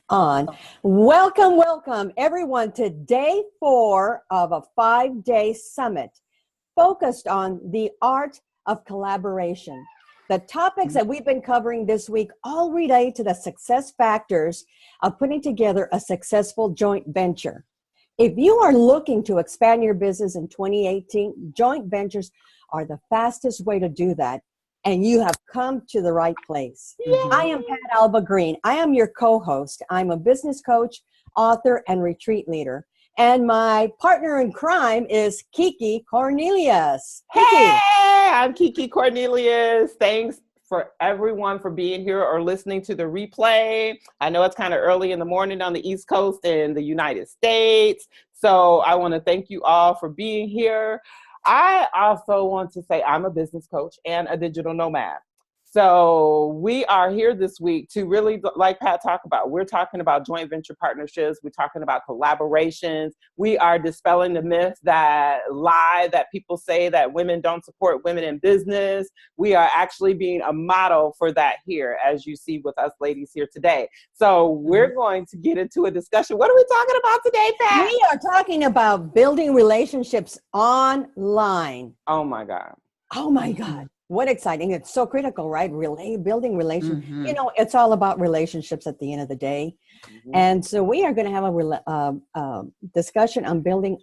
on. Welcome, everyone, to day 4 of a 5-day summit focused on the art of collaboration. The topics that we've been covering this week all relate to the success factors of putting together a successful joint venture. If you are looking to expand your business in 2018, joint ventures are the fastest way to do that. And you have come to the right place. I am Pat Alva-Green. I am your co-host. I'm a business coach, author, and retreat leader. And my partner in crime is KeeKee Cornelious. Hey, I'm KeeKee Cornelious. Thanks for everyone for being here or listening to the replay. I know it's kind of early in the morning on the East Coast in the United States. So I want to thank you all for being here. I also want to say I'm a business coach and a digital nomad. So we are here this week to really, like Pat talked about, we're talking about joint venture partnerships. We're talking about collaborations. We are dispelling the myth that lie that people say that women don't support women in business. We are actually being a model for that here, as you see with us ladies here today. So we're going to get into a discussion. What are we talking about today, Pat? We are talking about building relationships online. Oh my God. Oh my God. What exciting. It's so critical, right? Building relationships. You know, it's all about relationships at the end of the day. And so we are going to have a discussion on building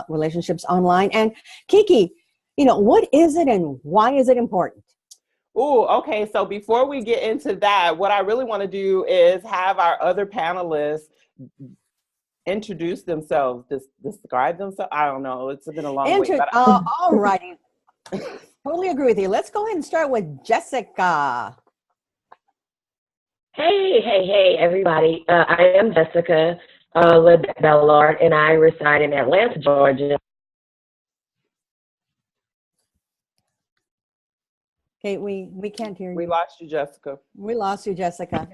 relationships online. And KeeKee, you know, what is it and why is it important? Oh, okay. So before we get into that, what I really want to do is have our other panelists introduce themselves, describe themselves. I don't know. It's been a long way. All righty. Totally agree with you. Let's go ahead and start with Jessica. Hey, everybody. I am Jessica Bellard, and I reside in Atlanta, Georgia. Okay, we can't hear you. We lost you, Jessica. We lost you, Jessica.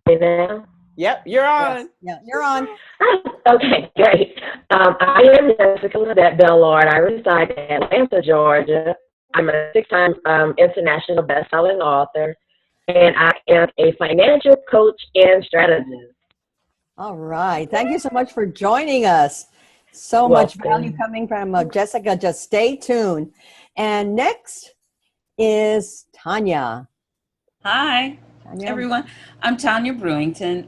Hey now? Yep, you're on. Yes. Yeah, you're on. Okay, great. I am Jessica Bellard. I reside in Atlanta, Georgia. I'm a 6-time international best-selling author, and I am a financial coach and strategist. All right. Thank you so much for joining us. So much value coming from Jessica. Just stay tuned. And next is Tanya. Hi, everyone. I'm Tanya Brewington.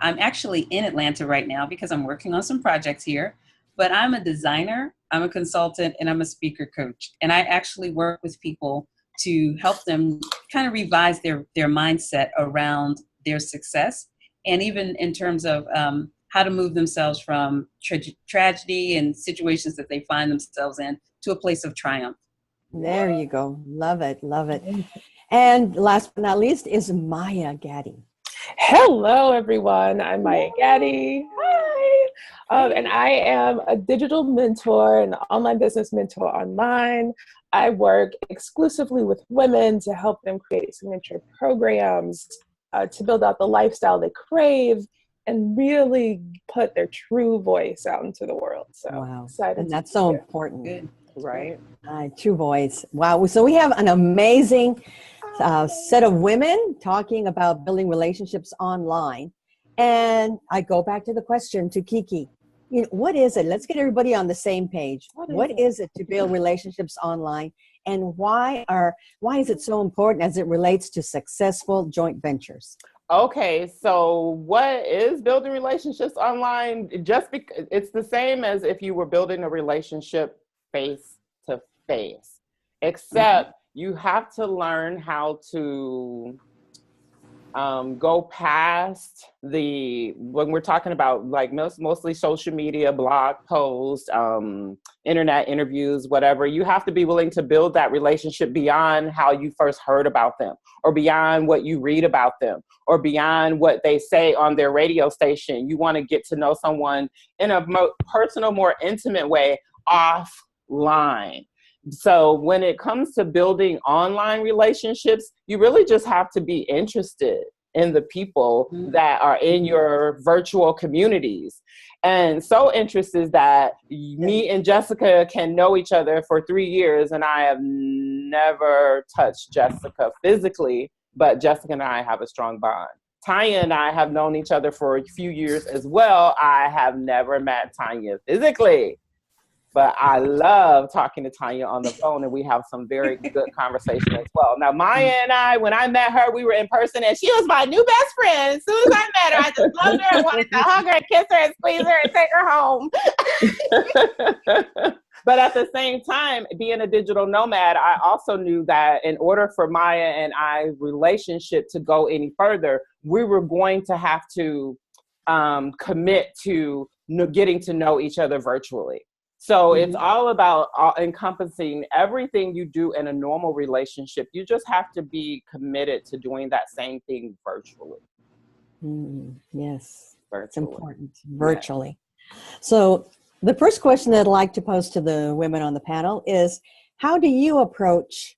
I'm actually in Atlanta right now because I'm working on some projects here, but I'm a designer, I'm a consultant, and I'm a speaker coach. And I actually work with people to help them kind of revise their mindset around their success, and even in terms of how to move themselves from tragedy and situations that they find themselves in to a place of triumph. There you go. Love it. Love it. And last but not least is Maya Gaddy. Hello, everyone. I'm Maya Gaddy. Hi. And I am a digital mentor and online business mentor online. I work exclusively with women to help them create signature programs, to build out the lifestyle they crave, and really put their true voice out into the world. So wow. Excited. And that's so important. Good. Right. True voice. Wow. So we have an amazing set of women talking about building relationships online. And I go back to the question to KeeKee. You know, what is it? Let's get everybody on the same page. What is it to build relationships online? And why is it so important as it relates to successful joint ventures? Okay, so what is building relationships online? Just because it's the same as if you were building a relationship face to face, except you have to learn how to go past when we're talking about like mostly social media, blog posts, internet interviews, whatever. You have to be willing to build that relationship beyond how you first heard about them, or beyond what you read about them, or beyond what they say on their radio station. You want to get to know someone in a more personal, more intimate way offline. So when it comes to building online relationships, you really just have to be interested in the people that are in your virtual communities. And so interested that me and Jessica can know each other for 3 years, and I have never touched Jessica physically, but Jessica and I have a strong bond. Tanya and I have known each other for a few years as well. I have never met Tanya physically, but I love talking to Tanya on the phone, and we have some very good conversation as well. Now, Maya and I, when I met her, we were in person, and she was my new best friend. As soon as I met her, I just loved her and wanted to hug her and kiss her and squeeze her and take her home. But at the same time, being a digital nomad, I also knew that in order for Maya and I's relationship to go any further, we were going to have to commit to getting to know each other virtually. So it's all about encompassing everything you do in a normal relationship. You just have to be committed to doing that same thing virtually. Yes, virtually. It's important, virtually. Yeah. So the first question that I'd like to pose to the women on the panel is, how do you approach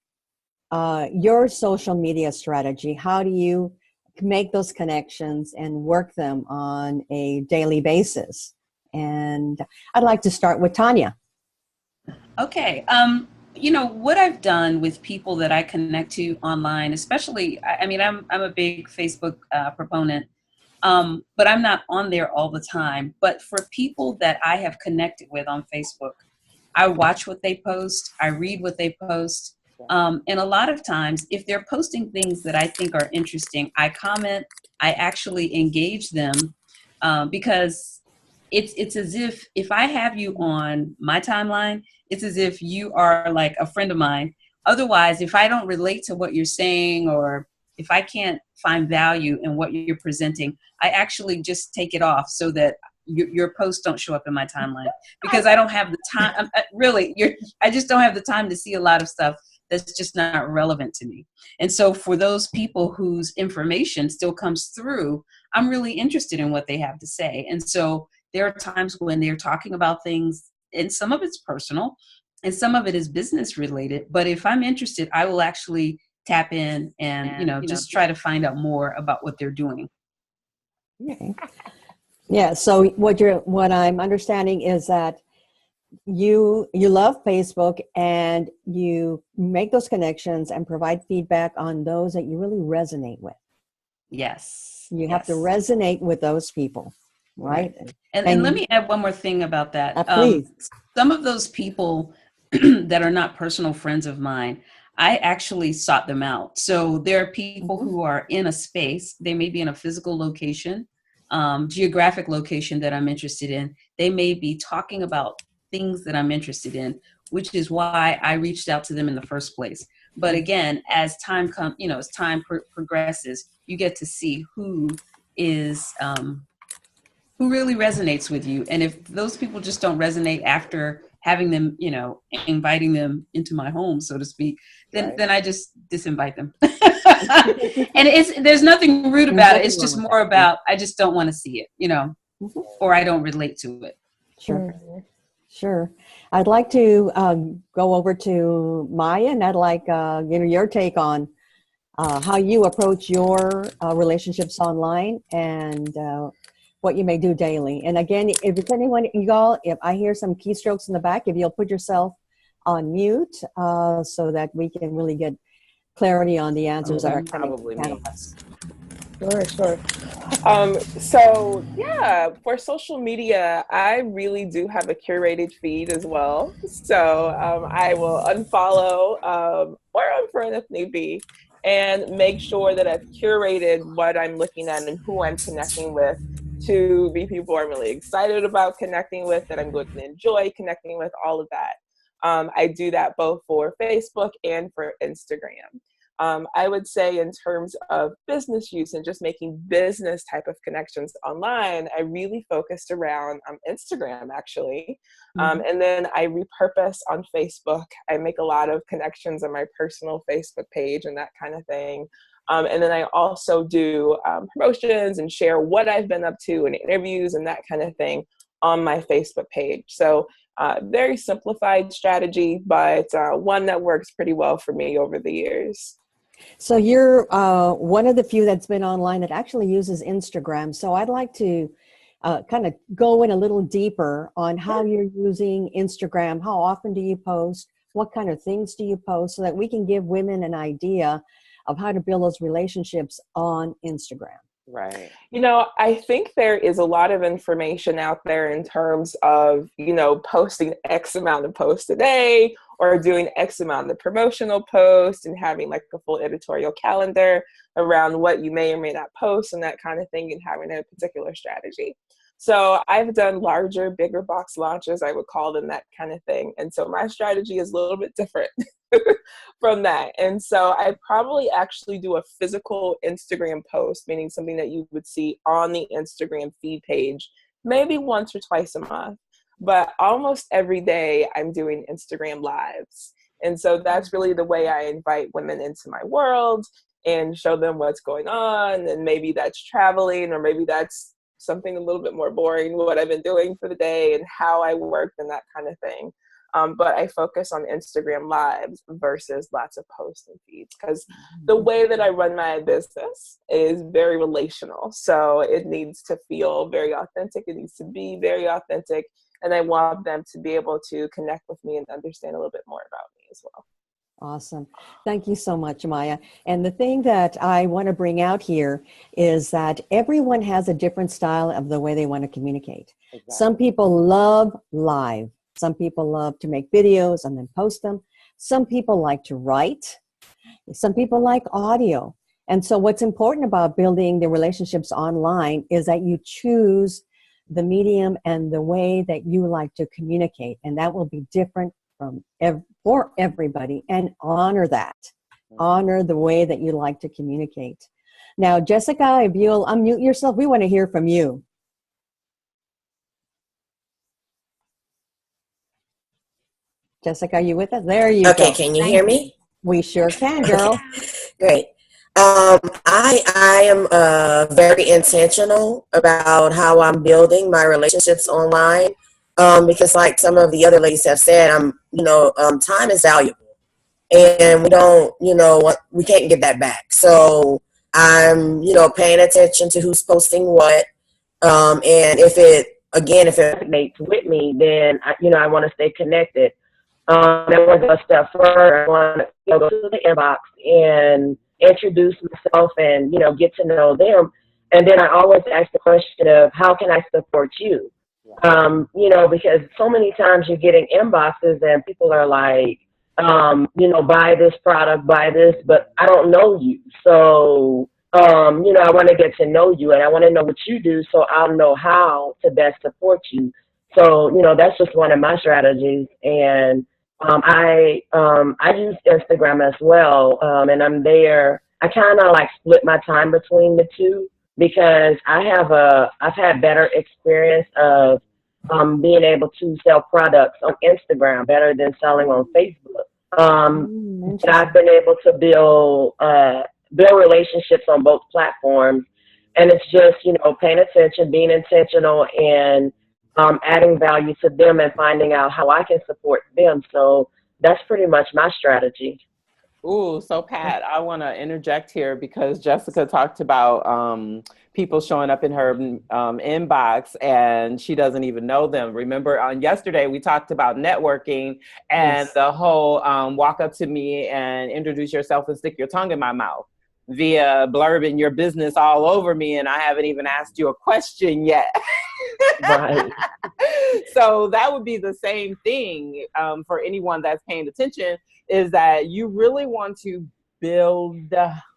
your social media strategy? How do you make those connections and work them on a daily basis? And I'd like to start with Tanya. Okay. What I've done with people that I connect to online, especially, I mean, I'm a big Facebook proponent, but I'm not on there all the time. But for people that I have connected with on Facebook, I watch what they post. I read what they post. And a lot of times, if they're posting things that I think are interesting, I comment. I actually engage them because it's as if I have you on my timeline, it's as if you are like a friend of mine. Otherwise, if I don't relate to what you're saying, or if I can't find value in what you're presenting, I actually just take it off so that your posts don't show up in my timeline, because I don't have the time. I just don't have the time to see a lot of stuff that's just not relevant to me. And so for those people whose information still comes through, I'm really interested in what they have to say. And so there are times when they're talking about things, and some of it's personal and some of it is business related. But if I'm interested, I will actually tap in and, just try to find out more about what they're doing. Okay. Yeah. So what I'm understanding is that you love Facebook, and you make those connections and provide feedback on those that you really resonate with. Yes. You have to resonate with those people. Right. And let me add one more thing about that. Please. Some of those people that are not personal friends of mine, I actually sought them out. So there are people who are in a space. They may be in a physical location, geographic location that I'm interested in. They may be talking about things that I'm interested in, which is why I reached out to them in the first place. But again, as time progresses, you get to see who is who really resonates with you. And if those people just don't resonate after having them, inviting them into my home, so to speak, then I just disinvite them. And there's nothing rude about it. It's just more about, I just don't want to see it, or I don't relate to it. Sure. I'd like to go over to Maya, and I'd like your take on how you approach your relationships online, and what you may do daily. And again, if it's anyone, y'all, if I hear some keystrokes in the back, if you'll put yourself on mute so that we can really get clarity on the answers that are coming from panelists. Sure. So yeah, for social media, I really do have a curated feed as well. So I will unfollow or unfriend if need be, and make sure that I've curated what I'm looking at and who I'm connecting with to be people I'm really excited about connecting with, that I'm going to enjoy connecting with, all of that. I do that both for Facebook and for Instagram. I would say in terms of business use and just making business type of connections online, I really focused around Instagram, actually. And then I repurpose on Facebook. I make a lot of connections on my personal Facebook page and that kind of thing. And then I also do promotions and share what I've been up to and interviews and that kind of thing on my Facebook page. So very simplified strategy, but one that works pretty well for me over the years. So you're one of the few that's been online that actually uses Instagram. So I'd like to kind of go in a little deeper on how you're using Instagram. How often do you post? What kind of things do you post, so that we can give women an idea of how to build those relationships on Instagram? Right. You know, I think there is a lot of information out there in terms of, you know, posting X amount of posts a day or doing X amount of promotional posts and having like a full editorial calendar around what you may or may not post and that kind of thing, and having a particular strategy. So I've done larger, bigger box launches, I would call them, that kind of thing. And so my strategy is a little bit different from that. And so I probably actually do a physical Instagram post, meaning something that you would see on the Instagram feed page, maybe once or twice a month. But almost every day I'm doing Instagram lives. And so that's really the way I invite women into my world and show them what's going on. And maybe that's traveling, or maybe that's something a little bit more boring, what I've been doing for the day and how I worked and that kind of thing. But I focus on Instagram lives versus lots of posts and feeds, because the way that I run my business is very relational. So it needs to feel very authentic. It needs to be very authentic. And I want them to be able to connect with me and understand a little bit more about me as well. Awesome. Thank you so much, Maya. And the thing that I want to bring out here is that everyone has a different style of the way they want to communicate. Exactly. Some people love live. Some people love to make videos and then post them. Some people like to write. Some people like audio. And so what's important about building the relationships online is that you choose the medium and the way that you like to communicate. And that will be different for everybody, and honor that. Honor the way that you like to communicate. Now, Jessica, if you'll unmute yourself, we want to hear from you. Jessica, are you with us? There you go. Okay, can you hear me? We sure can, girl. Great. I am very intentional about how I'm building my relationships online. Because like some of the other ladies have said, time is valuable, and we don't, we can't get that back. So I'm, paying attention to who's posting what. And if it resonates with me, then, I want to stay connected. I want to go a step further. I want to go to the inbox and introduce myself and, get to know them. And then I always ask the question of, how can I support you? Because so many times you're getting inboxes and people are like, buy this product, buy this, but I don't know you. So, I want to get to know you, and I want to know what you do so I'll know how to best support you. So, that's just one of my strategies. And I use Instagram as well, and I'm there. I kind of like split my time between the two, because I've had better experience of being able to sell products on Instagram better than selling on Facebook. And I've been able to build relationships on both platforms, and it's just, paying attention, being intentional, and adding value to them and finding out how I can support them. So that's pretty much my strategy. Ooh, so Pat, I want to interject here, because Jessica talked about people showing up in her inbox and she doesn't even know them. Remember on yesterday, we talked about networking and the whole walk up to me and introduce yourself and stick your tongue in my mouth via blurbing your business all over me, and I haven't even asked you a question yet. Right. So that would be the same thing for anyone that's paying attention, is that you really want to build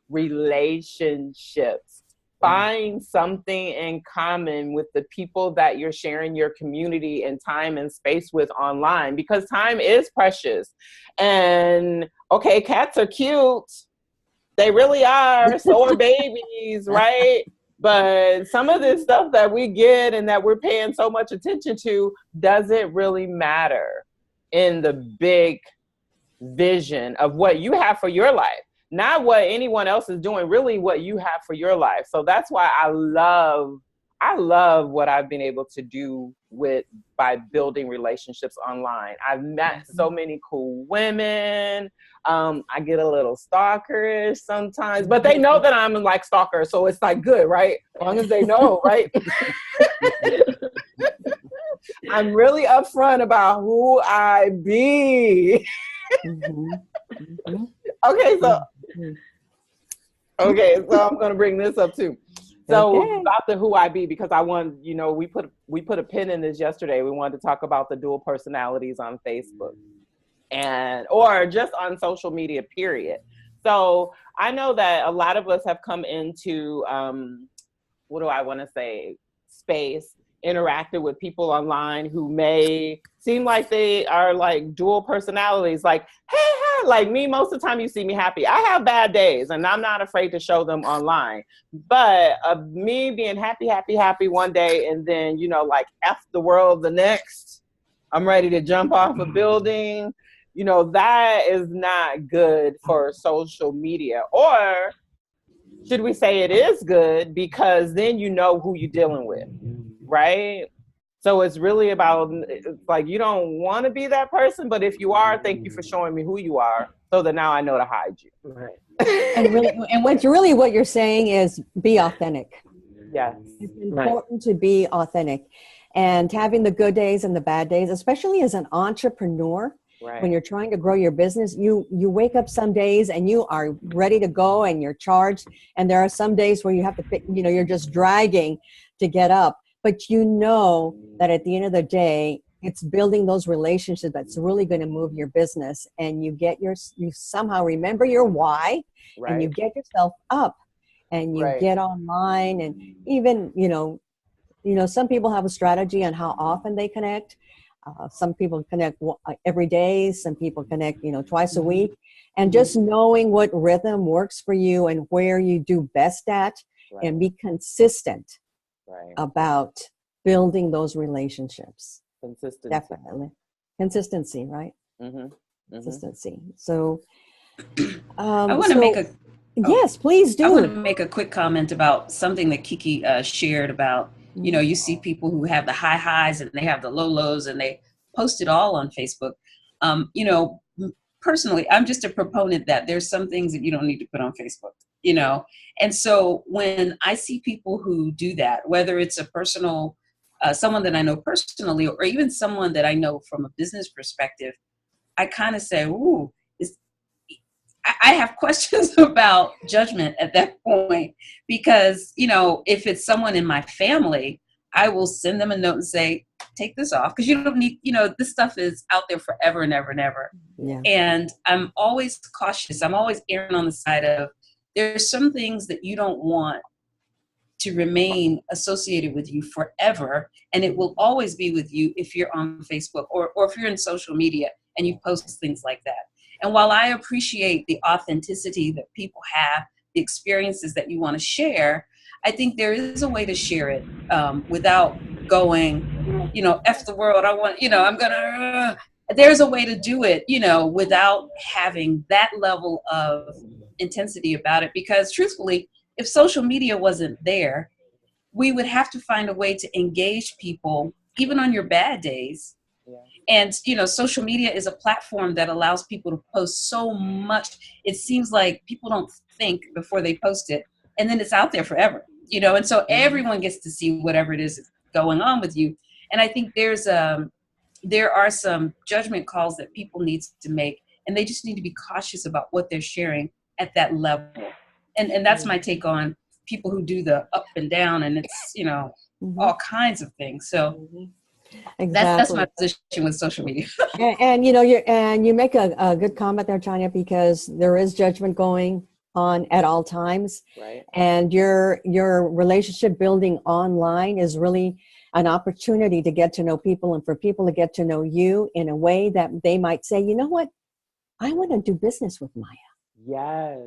relationships. Find something in common with the people that you're sharing your community and time and space with online, because time is precious. And okay, cats are cute. They really are. So are babies, right? But some of this stuff that we get and that we're paying so much attention to doesn't really matter in the big vision of what you have for your life. Not what anyone else is doing, really what you have for your life. So that's why I love what I've been able to do by building relationships online. I've met so many cool women. I get a little stalkerish sometimes, but they know that I'm like stalker, so it's like good, right? As long as they know, right? I'm really upfront about who I be. Okay, so I'm gonna bring this up too. So Okay. about the who I be, because I want, we put a pin in this yesterday. We wanted to talk about the dual personalities on Facebook or just on social media, period. So I know that a lot of us have come into, what do I want to say, space, interacted with people online who may seem like they are like dual personalities, like, hey, like me, most of the time you see me happy. I have bad days and I'm not afraid to show them online. But me being happy one day and then, like F the world the next, I'm ready to jump off a building, that is not good for social media. Or should we say it is good because then you know who you're dealing with, right? So it's really about, like, you don't want to be that person, but if you are, thank you for showing me who you are so that now I know to hide you. Right. And what you're saying is be authentic. Yes. It's important to be authentic, and having the good days and the bad days, especially as an entrepreneur. Right. When you're trying to grow your business, you wake up some days and you are ready to go and you're charged. And there are some days where you have to, you're just dragging to get up. But that at the end of the day, it's building those relationships that's really going to move your business. And you somehow remember your why, Right. and you get yourself up and you get online. And even, some people have a strategy on how often they connect. Some people connect every day. Some people connect, twice a week. And just knowing what rhythm works for you and where you do best at, and be consistent about building those relationships. Consistency. Definitely. Consistency, right? Mm-hmm. Mm-hmm. Consistency. So I want to make a yes, please do. I want to make a quick comment about something that KeeKee shared about. You see people who have the high highs and they have the low lows, and they post it all on Facebook. Personally, I'm just a proponent that there's some things that you don't need to put on Facebook, And so when I see people who do that, whether it's a personal, someone that I know personally, or even someone that I know from a business perspective, I kind of say, ooh, I have questions about judgment at that point, because, if it's someone in my family, I will send them a note and say, take this off, because you don't need, this stuff is out there forever and ever and ever. Yeah. And I'm always cautious. I'm always erring on the side of, there's some things that you don't want to remain associated with you forever. And it will always be with you if you're on Facebook or if you're in social media and you post things like that. And while I appreciate the authenticity that people have, the experiences that you want to share, I think there is a way to share it without going, F the world. I want, I'm going to, there's a way to do it, without having that level of intensity about it. Because truthfully, if social media wasn't there, we would have to find a way to engage people, even on your bad days. Yeah. And, social media is a platform that allows people to post so much. It seems like people don't think before they post it, and then it's out there forever, and so everyone gets to see whatever it is going on with you. And I think there are some judgment calls that people need to make, and they just need to be cautious about what they're sharing at that level. And that's my take on people who do the up and down, and it's, all kinds of things. So exactly. That's my position with social media. and you make a good comment there, Tanya, because there is judgment going on at all times. Right. And your relationship building online is really an opportunity to get to know people, and for people to get to know you in a way that they might say, you know what, I want to do business with Maya. Yes.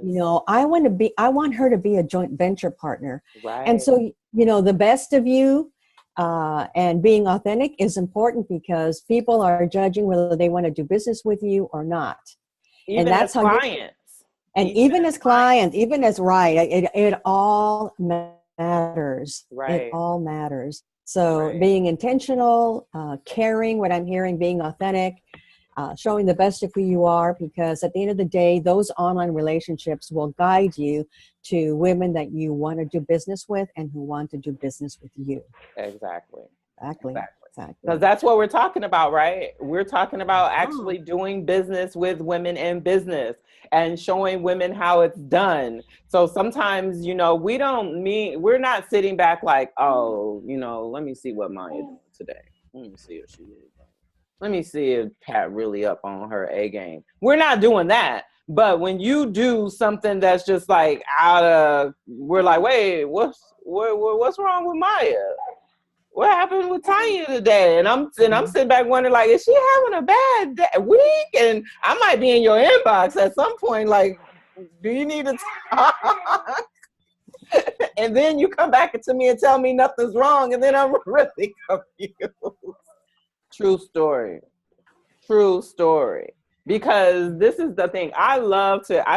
I want her to be a joint venture partner. Right. And so, the best of you and being authentic is important, because people are judging whether they want to do business with you or not. Even and that's as how clients. even as clients, even as it all matters. Right. It all matters. So being intentional, caring, what I'm hearing, being authentic, showing the best of who you are, because at the end of the day, those online relationships will guide you to women that you want to do business with and who want to do business with you. Exactly. Exactly. Because that's what we're talking about, right? We're talking about actually doing business with women in business and showing women how it's done. So sometimes, you know, we're not sitting back like, oh, you know, let me see what Maya doing today. Let me see if she is. Let me see if Pat really up on her A game. We're not doing that. But when you do something that's just like we're like, wait, what's wrong with Maya? What happened with Tanya today? And I'm sitting back wondering, like, is she having a bad week? And I might be in your inbox at some point, like, do you need to talk? And then you come back to me and tell me nothing's wrong, and then I'm really confused. True story. True story. Because this is the thing. I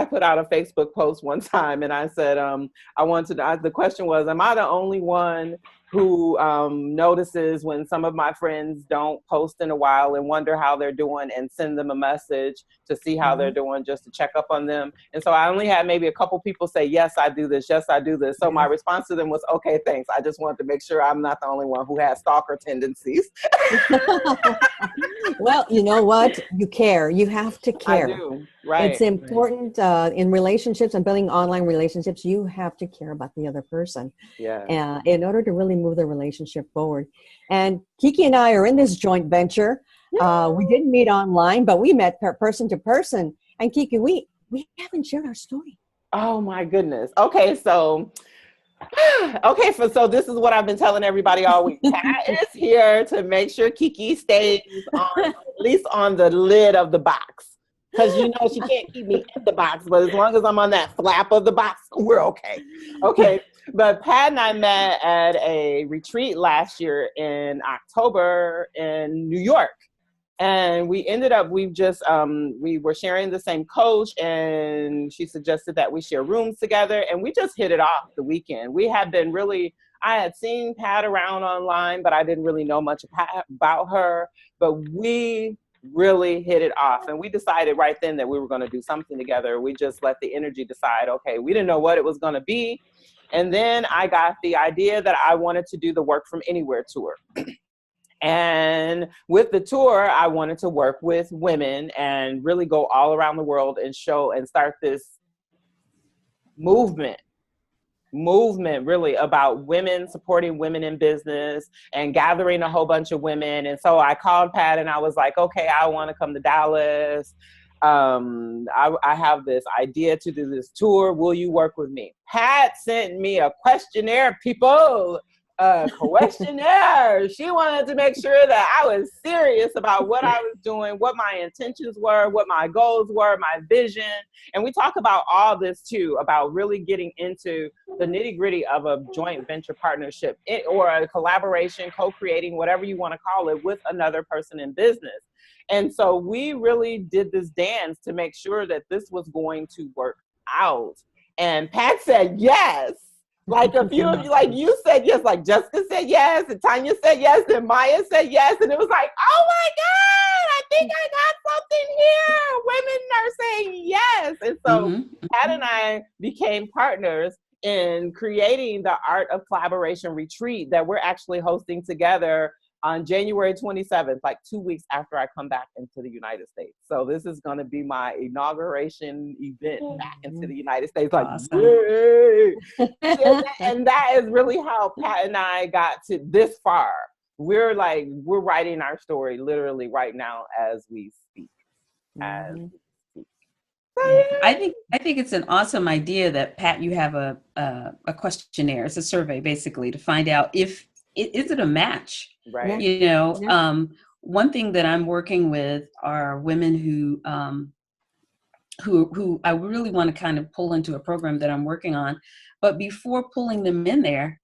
put out a Facebook post one time and I said, the question was, am I the only one who notices when some of my friends don't post in a while and wonder how they're doing and send them a message to see how they're doing, just to check up on them? And so I only had maybe a couple people say, yes, I do this. Yes, I do this. So my response to them was, okay, thanks. I just wanted to make sure I'm not the only one who has stalker tendencies. Well, you know what? You care. You have to care. I do. Right. It's important in relationships and building online relationships. You have to care about the other person. Yeah. In order to really move the relationship forward. And KeeKee and I are in this joint venture. We didn't meet online, but we met person to person. And KeeKee, we haven't shared our story. Oh my goodness. Okay, so this is what I've been telling everybody all week. Pat is here to make sure KeeKee stays at least on the lid of the box. Because, you know, she can't keep me in the box, but as long as I'm on that flap of the box, we're okay. Okay, but Pat and I met at a retreat last year in October in New York. And we ended up, we were sharing the same coach, and she suggested that we share rooms together, and we just hit it off the weekend. I had seen Pat around online, but I didn't really know much about her, but we really hit it off. And we decided right then that we were going to do something together. We just let the energy decide, okay, we didn't know what it was going to be. And then I got the idea that I wanted to do the Work From Anywhere tour. And with the tour, I wanted to work with women and really go all around the world and show and start this movement really about women, supporting women in business and gathering a whole bunch of women. And so I called Pat and I was like, okay, I want to come to Dallas. I have this idea to do this tour. Will you work with me? Pat sent me a questionnaire, people. Questionnaire. She wanted to make sure that I was serious about what I was doing, what my intentions were, what my goals were, my vision. And we talk about all this too, about really getting into the nitty-gritty of a joint venture partnership or a collaboration, co-creating, whatever you want to call it, with another person in business. And so we really did this dance to make sure that this was going to work out. And Pat said yes. Like a few of you, like you said yes, like Jessica said yes, and Tanya said yes, and Maya said yes, and it was like, oh my God, I think I got something here. Women are saying yes. And so Pat and I became partners in creating the Art of Collaboration retreat that we're actually hosting together on January 27th, like 2 weeks after I come back into the United States. So this is going to be my inauguration event back into the United States. Like, awesome. Yay! And that is really how Pat and I got to this far. We're writing our story literally right now as we speak. I think it's an awesome idea that, Pat, you have a questionnaire. It's a survey basically to find out if is it a match. Right. You know, one thing that I'm working with are women who I really want to kind of pull into a program that I'm working on. But before pulling them in there,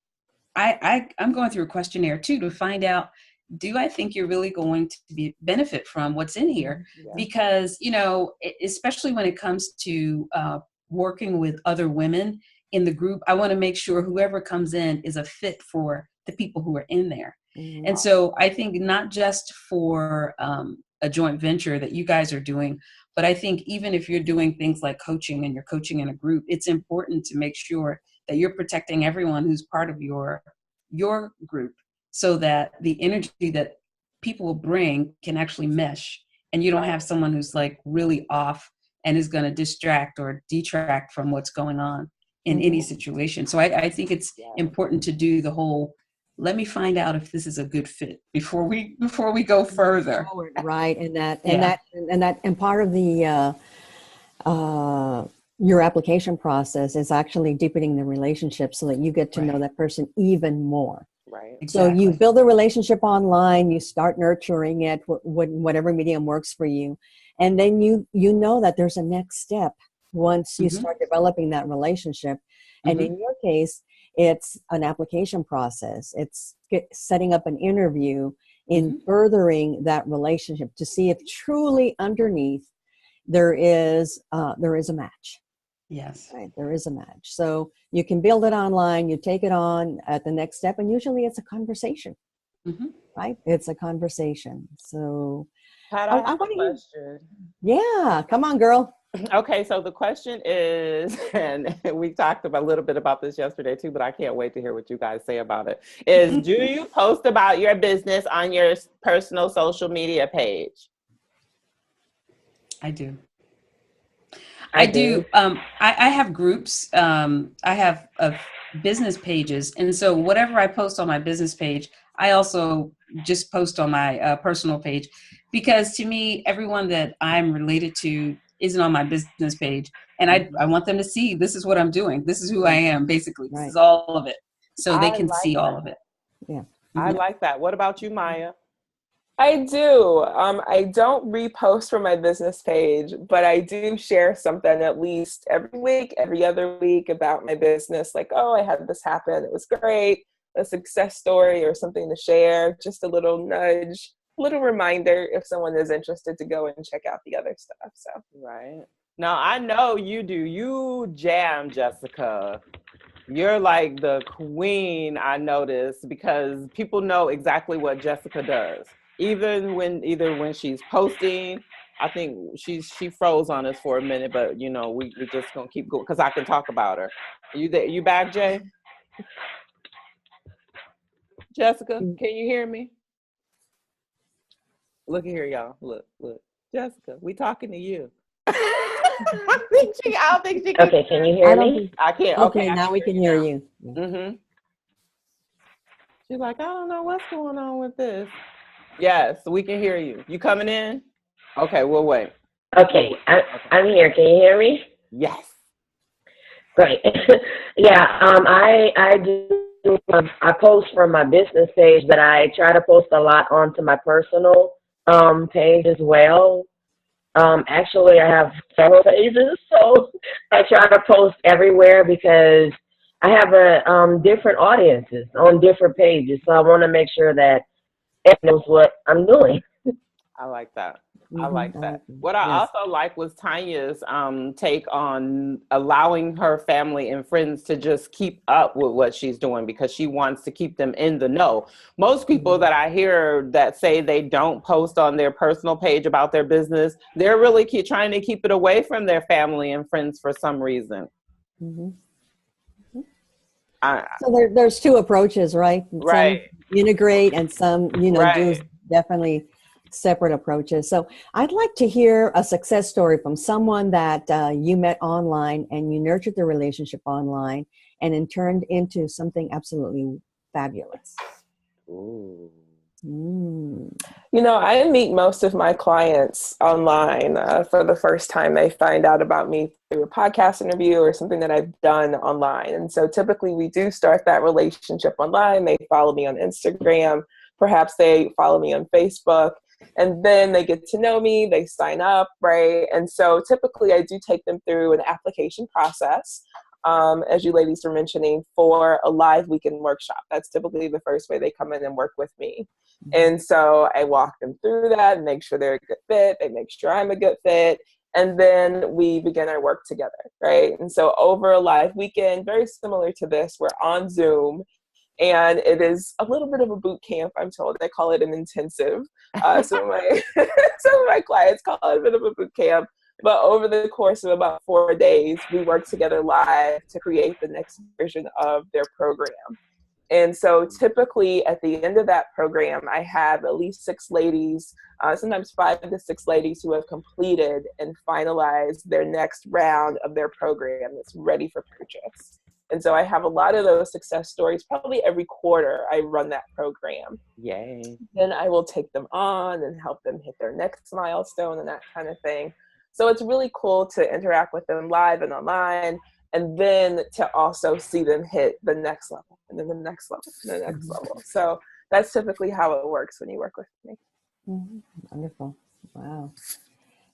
I'm going through a questionnaire too to find out, do I think you're really going to benefit from what's in here? Yeah. Because, you know, especially when it comes to working with other women in the group, I want to make sure whoever comes in is a fit for the people who are in there. Mm-hmm. And so I think not just for a joint venture that you guys are doing, but I think even if you're doing things like coaching and you're coaching in a group, it's important to make sure that you're protecting everyone who's part of your group, so that the energy that people will bring can actually mesh, and you don't have someone who's like really off and is going to distract or detract from what's going on in any situation. So I think it's important to do the whole, let me find out if this is a good fit before we go further. Right. And part of the your application process is actually deepening the relationship so that you get to know that person even more. Right. Exactly. So you build a relationship online, you start nurturing it, whatever medium works for you. And then you know that there's a next step once you start developing that relationship. And in your case, it's an application process. It's setting up an interview in furthering that relationship to see if truly underneath there is a match. Yes. Right. There is a match. So you can build it online, you take it on at the next step, and usually it's a conversation. Right? It's a conversation. So Pat, I have a question. Yeah, come on, girl. Okay, so the question is, and we talked a little bit about this yesterday too, but I can't wait to hear what you guys say about it, is do you post about your business on your personal social media page? I do. I do. I have groups. I have business pages. And so whatever I post on my business page, I also just post on my personal page, because to me, everyone that I'm related to isn't on my business page. And I want them to see, this is what I'm doing. This is who I am, basically. This is all of it. So they can see all of it. Yeah. I like that. What about you, Maya? I do. I don't repost from my business page, but I do share something at least every week, every other week about my business. Like, oh, I had this happen. It was great. A success story or something to share. Just a little nudge, a little reminder if someone is interested to go and check out the other stuff. So right. Now, I know you do. You jam, Jessica. You're like the queen, I noticed, because people know exactly what Jessica does. Either when she's posting, I think she froze on us for a minute, but you know, we're just gonna keep going because I can talk about her. You back, Jay? Jessica, can you hear me? Look here, y'all. Look. Jessica, we talking to you. I don't think she can. Okay, can you hear me? I can't. Okay, now we can hear you. Mm-hmm. She's like, I don't know what's going on with this. Yes, we can hear you. You coming in? Okay, we'll wait. Okay, I'm here. Can you hear me? Yes. Great. Yeah, I do. I post from my business page, but I try to post a lot onto my personal page as well. Actually, I have several pages, so I try to post everywhere because I have different audiences on different pages. So I want to make sure that it knows what I'm doing. I like that. I like that. What I also like was Tanya's take on allowing her family and friends to just keep up with what she's doing because she wants to keep them in the know. Most people that I hear that say they don't post on their personal page about their business, they're really trying to keep it away from their family and friends for some reason. So there's two approaches, right? Right. Some integrate and some, do definitely separate approaches. So I'd like to hear a success story from someone that you met online and you nurtured the relationship online and then turned into something absolutely fabulous. Ooh. I meet most of my clients online. For the first time, they find out about me through a podcast interview or something that I've done online. And so typically we do start that relationship online. They follow me on Instagram. Perhaps they follow me on Facebook. And then they get to know me, they sign up, right? And so typically I do take them through an application process, as you ladies were mentioning, for a live weekend workshop. That's typically the first way they come in and work with me. And so I walk them through that and make sure they're a good fit. They make sure I'm a good fit. And then we begin our work together, right? And so over a live weekend, very similar to this, we're on Zoom. And it is a little bit of a boot camp, I'm told. They call it an intensive. Some of my clients call it a bit of a boot camp. But over the course of about 4 days, we work together live to create the next version of their program. And so typically at the end of that program, I have at least 6 ladies, sometimes 5 to 6 ladies who have completed and finalized their next round of their program that's ready for purchase. And so I have a lot of those success stories. Probably every quarter I run that program. Yay. Then I will take them on and help them hit their next milestone and that kind of thing. So it's really cool to interact with them live and online, and then to also see them hit the next level and then the next level and the next level. So that's typically how it works when you work with me. Mm-hmm. Wonderful. Wow.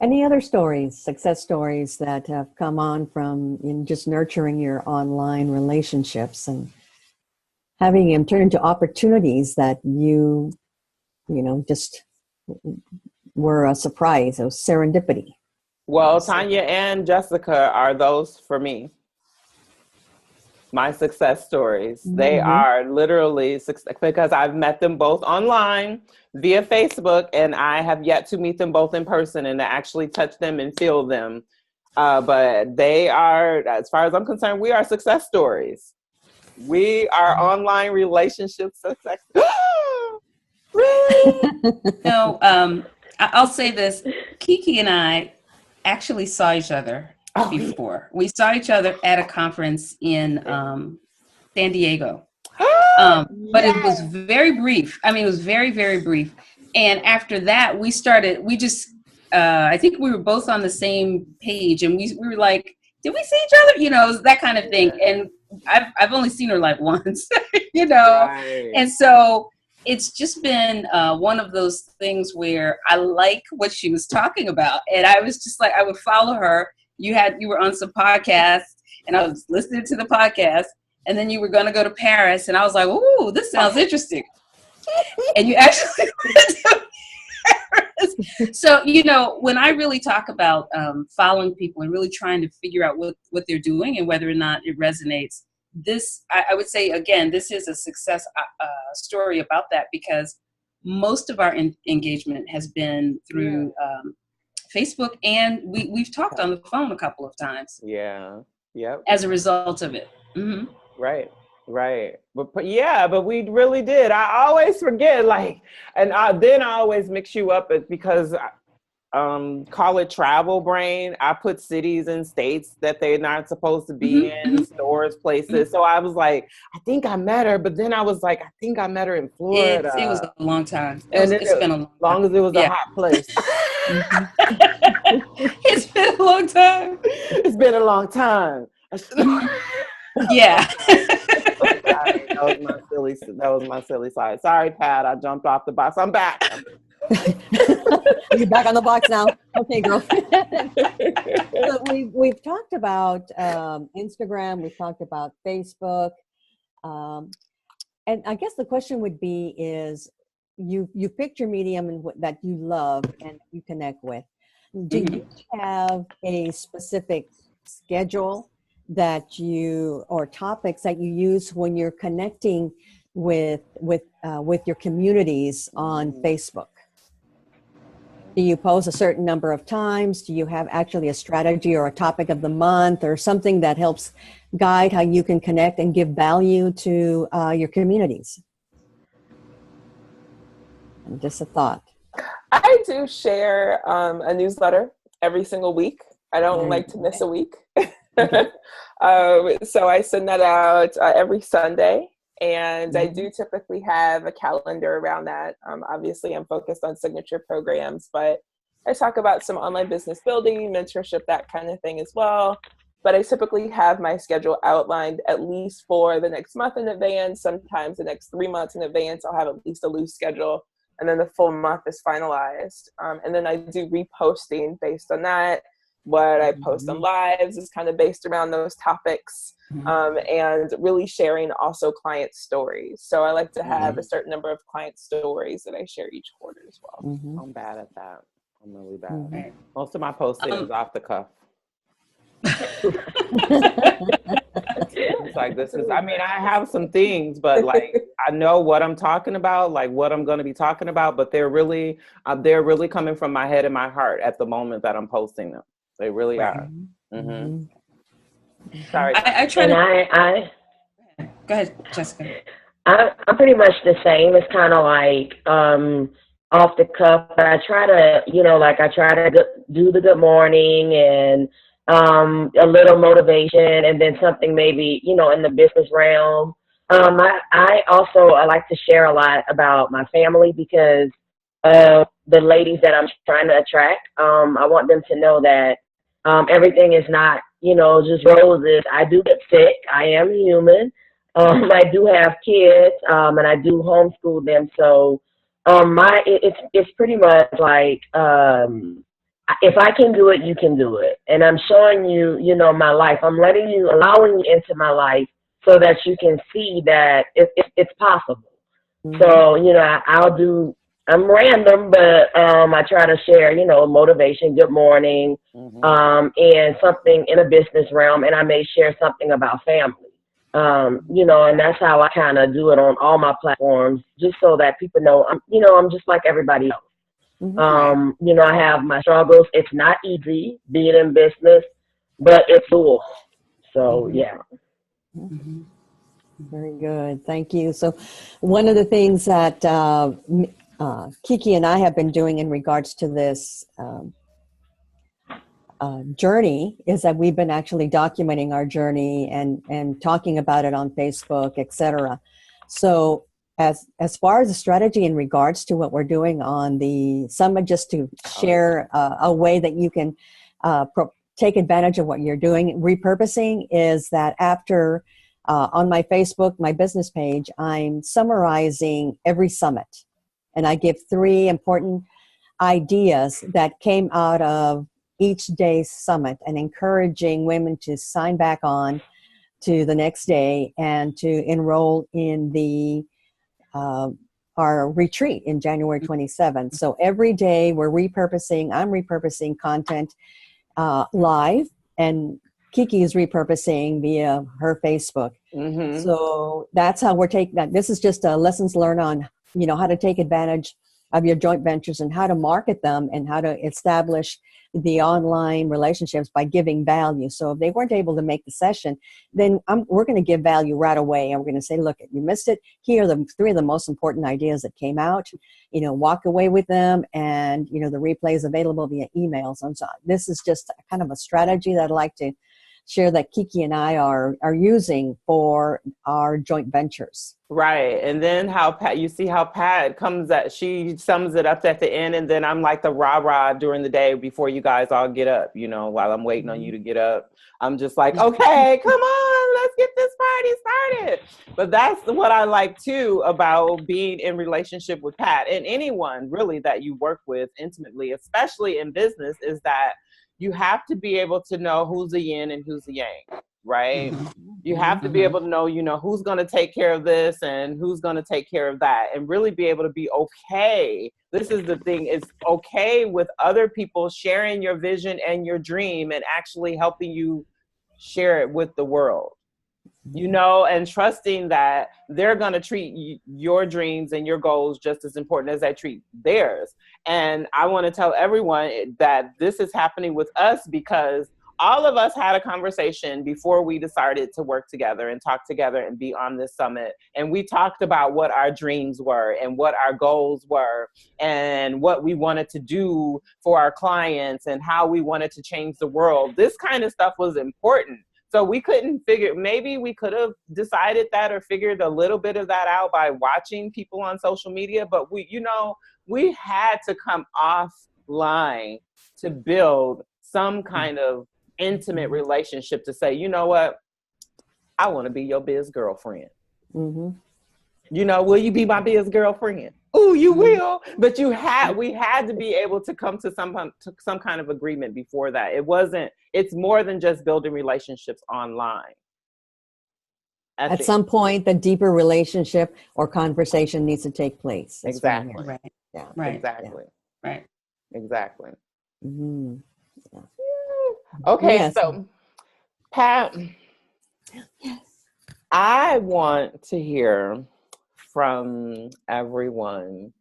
Any other stories, success stories that have come on from in just nurturing your online relationships and having them turn into opportunities that you know, just were a surprise, a serendipity? Well, Tanya and Jessica are those for me. My success stories. They are literally because I've met them both online via Facebook, and I have yet to meet them both in person and to actually touch them and feel them. But they are, as far as I'm concerned, we are success stories. We are online relationship success. No, I'll say this. KeeKee and I actually saw each other before. We saw each other at a conference in San Diego. But it was very brief. I mean, it was very, very brief. And after that, I think we were both on the same page, and we were like, did we see each other? You know, that kind of thing. And I've only seen her like once, you know? Right. And so it's just been one of those things where I like what she was talking about. And I was just like, I would follow her. You were on some podcast, and I was listening to the podcast, and then you were going to go to Paris, and I was like, ooh, this sounds interesting. And you actually went to Paris. So, you know, when I really talk about following people and really trying to figure out what they're doing and whether or not it resonates, I would say, again, this is a success story about that, because most of our engagement has been through Facebook, and we've talked on the phone a couple of times. Yeah. Yep. As a result of it. Mm-hmm. Right. But we really did. I always forget, then I always mix you up because call it travel brain. I put cities and states that they're not supposed to be in, stores, places. So I was like, I think I met her, but then I was like, I think I met her in Florida. It was a long time. It's been a long as it was a hot place. It's been a long time. It's been a long time. Yeah. Sorry, that was my silly side. Sorry, Pat. I jumped off the box. I'm back. You're back on the box now. Okay, girl. So we've talked about Instagram. We've talked about Facebook. And I guess the question would be is, you picked your medium and that you love and you connect with. Do you have a specific schedule or topics that you use when you're connecting with your communities on Facebook? Do you post a certain number of times? Do you have actually a strategy or a topic of the month or something that helps guide how you can connect and give value to your communities? And just a thought. I do share a newsletter every single week. I don't like to miss a week. So I send that out every Sunday, and I do typically have a calendar around that. Obviously, I'm focused on signature programs, but I talk about some online business building, mentorship, that kind of thing as well. But I typically have my schedule outlined at least for the next month in advance. Sometimes the next 3 months in advance, I'll have at least a loose schedule, and then the full month is finalized. And then I do reposting based on that. What I post on lives is kind of based around those topics, and really sharing also client stories. So I like to have a certain number of client stories that I share each quarter as well. I'm bad at that. I'm really bad. Most of my posting is off the cuff. It's like, I have some things, but I know what I'm talking about, what I'm going to be talking about, but they're really coming from my head and my heart at the moment that I'm posting them. They really are. Sorry. I try to. Go ahead, Jessica. I'm pretty much the same. It's kind of like off the cuff. But I try to, I try to do the good morning and a little motivation, and then something maybe, in the business realm. I like to share a lot about my family because the ladies that I'm trying to attract. I want them to know that everything is not, just roses. I do get sick. I am human. I do have kids, and I do homeschool them. So, it's pretty much like, if I can do it, you can do it. And I'm showing you, my life. I'm allowing you into my life so that you can see that it's possible. Mhm. So, I'm random, but I try to share, motivation, good morning, and something in a business realm, and I may share something about family. And that's how I kind of do it on all my platforms, just so that people know I'm just like everybody else. I have my struggles. It's not easy being in business, but it's cool. So, yeah. Mhm. Very good. Thank you. So one of the things that KeeKee and I have been doing in regards to this journey is that we've been actually documenting our journey and talking about it on Facebook, etc. So as far as the strategy in regards to what we're doing on the summit, just to share a way that you can take advantage of what you're doing, repurposing, is that after on my Facebook, my business page, I'm summarizing every summit. And I give 3 important ideas that came out of each day's summit and encouraging women to sign back on to the next day and to enroll in the our retreat in January 27th. So every day I'm repurposing content live, and KeeKee is repurposing via her Facebook. So that's how we're taking that. This is just lessons learned on, how to take advantage of your joint ventures and how to market them and how to establish the online relationships by giving value. So if they weren't able to make the session, then we're going to give value right away. And we're going to say, look, you missed it. Here are the 3 of the most important ideas that came out. Walk away with them, and, the replay is available via emails. And so this is just kind of a strategy that I'd like to share that KeeKee and I are using for our joint ventures. Right. And then you see how Pat she sums it up at the end, and then I'm like the rah-rah during the day before you guys all get up, while I'm waiting on you to get up. I'm just like, okay, come on, let's get this party started. But that's what I like too about being in relationship with Pat and anyone really that you work with intimately, especially in business, is that you have to be able to know who's the yin and who's the yang, right? You have to be able to know, who's going to take care of this and who's going to take care of that, and really be able to be okay. This is the thing, it's okay with other people sharing your vision and your dream and actually helping you share it with the world. And trusting that they're going to treat your dreams and your goals just as important as they treat theirs. And I want to tell everyone that this is happening with us because all of us had a conversation before we decided to work together and talk together and be on this summit. And we talked about what our dreams were and what our goals were and what we wanted to do for our clients and how we wanted to change the world. This kind of stuff was important. So we couldn't maybe we could have decided that or figured a little bit of that out by watching people on social media, but we had to come offline to build some kind of intimate relationship to say, you know what, I want to be your biz girlfriend. Will you be my biz girlfriend? Oh, you will. But we had to be able to come to some kind of agreement before that. It's more than just building relationships online. At some point, the deeper relationship or conversation needs to take place. That's exactly. Right. Yeah. Right. Exactly. Yeah. Right. Exactly. Mm-hmm. Yeah. Okay, Yes. so Pat, I want to hear from everyone.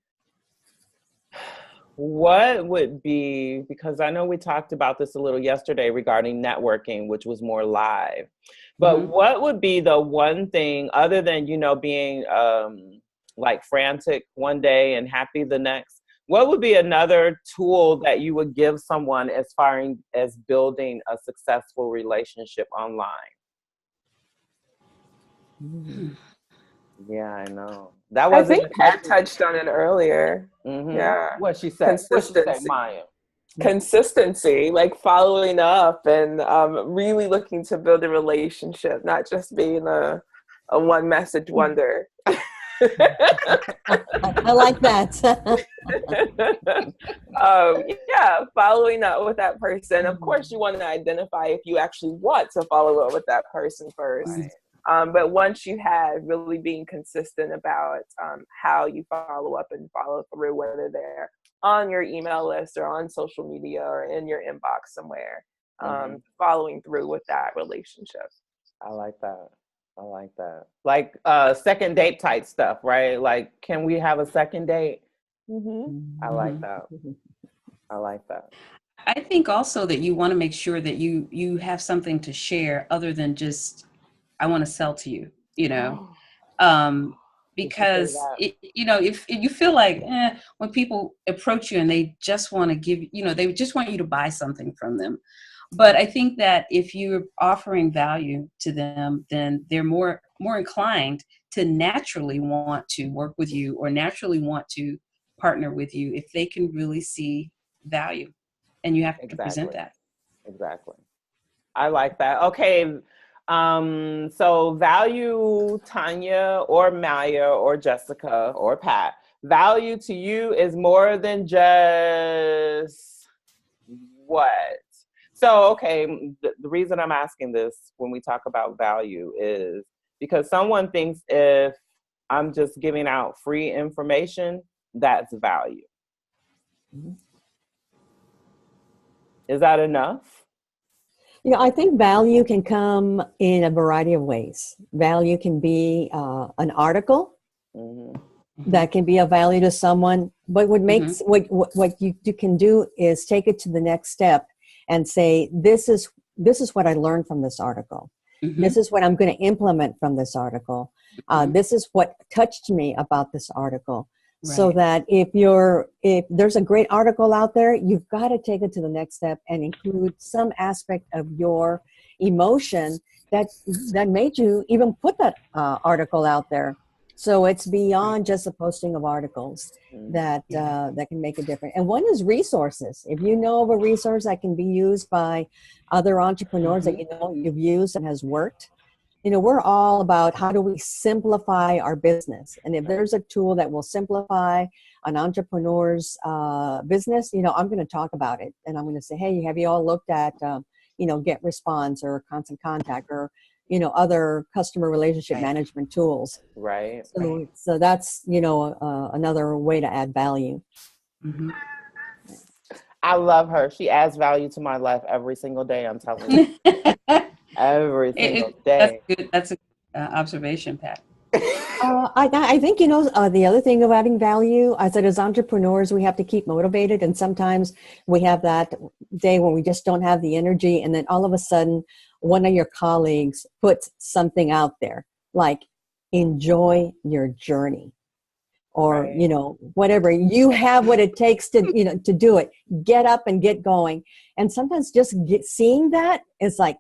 what would be, because I know we talked about this a little yesterday regarding networking, which was more live, but what would be the one thing other than, you know, being like frantic one day and happy the next, what would be another tool that you would give someone as far as building a successful relationship online? Yeah, I know. That I wasn't think Pat touched on it earlier. Yeah. What she said. What she said, Maya. Consistency, like following up and really looking to build a relationship, not just being a one message wonder. I like that. Yeah, following up with that person. Of course, you want to identify if you actually want to follow up with that person first. Right. But once you have, really being consistent about how you follow up and follow through, whether they're on your email list or on social media or in your inbox somewhere, following through with that relationship. I like that. I like that. Like second date type stuff, right? Like, can we have a second date? I like that. I like that. I think also that you want to make sure that you have something to share other than just, I want to sell to you, you know, because you know, if you feel like when people approach you and they just want to give, you know, they just want you to buy something from them. But I think that if you're offering value to them, then they're more inclined to naturally want to work with you or naturally want to partner with you if they can really see value, and you have to present that. Exactly. I like that. Okay. So value, Tanya or Maya or Jessica or Pat, value to you is more than just what? So, okay, the reason I'm asking this when we talk about value is because someone thinks if I'm just giving out free information, that's value. Is that enough? You know, I think value can come in a variety of ways. Value can be an article that can be of value to someone. But what makes what you can do is take it to the next step and say, this is what I learned from this article. This is what I'm going to implement from this article. This is what touched me about this article. Right. So that if there's a great article out there, you've got to take it to the next step and include some aspect of your emotion that made you even put that article out there. So it's beyond just the posting of articles that can make a difference. And one is resources. If you know of a resource that can be used by other entrepreneurs that you know you've used and has worked, you know, we're all about how do we simplify our business. And if there's a tool that will simplify an entrepreneur's business, you know, I'm going to talk about it. And I'm going to say, hey, have you all looked at, you know, Get Response or Constant Contact or, you know, other customer relationship management tools. Right. So that's, you know, another way to add value. I love her. She adds value to my life every single day, I'm telling you. Every single day. That's a good observation, Pat. I think, you know, the other thing of adding value, I said, as entrepreneurs, we have to keep motivated. And sometimes we have that day when we just don't have the energy. And then all of a sudden, one of your colleagues puts something out there, like, enjoy your journey. Or, you know, whatever. You have what it takes to, you know, to do it. Get up and get going. And sometimes just seeing that is like,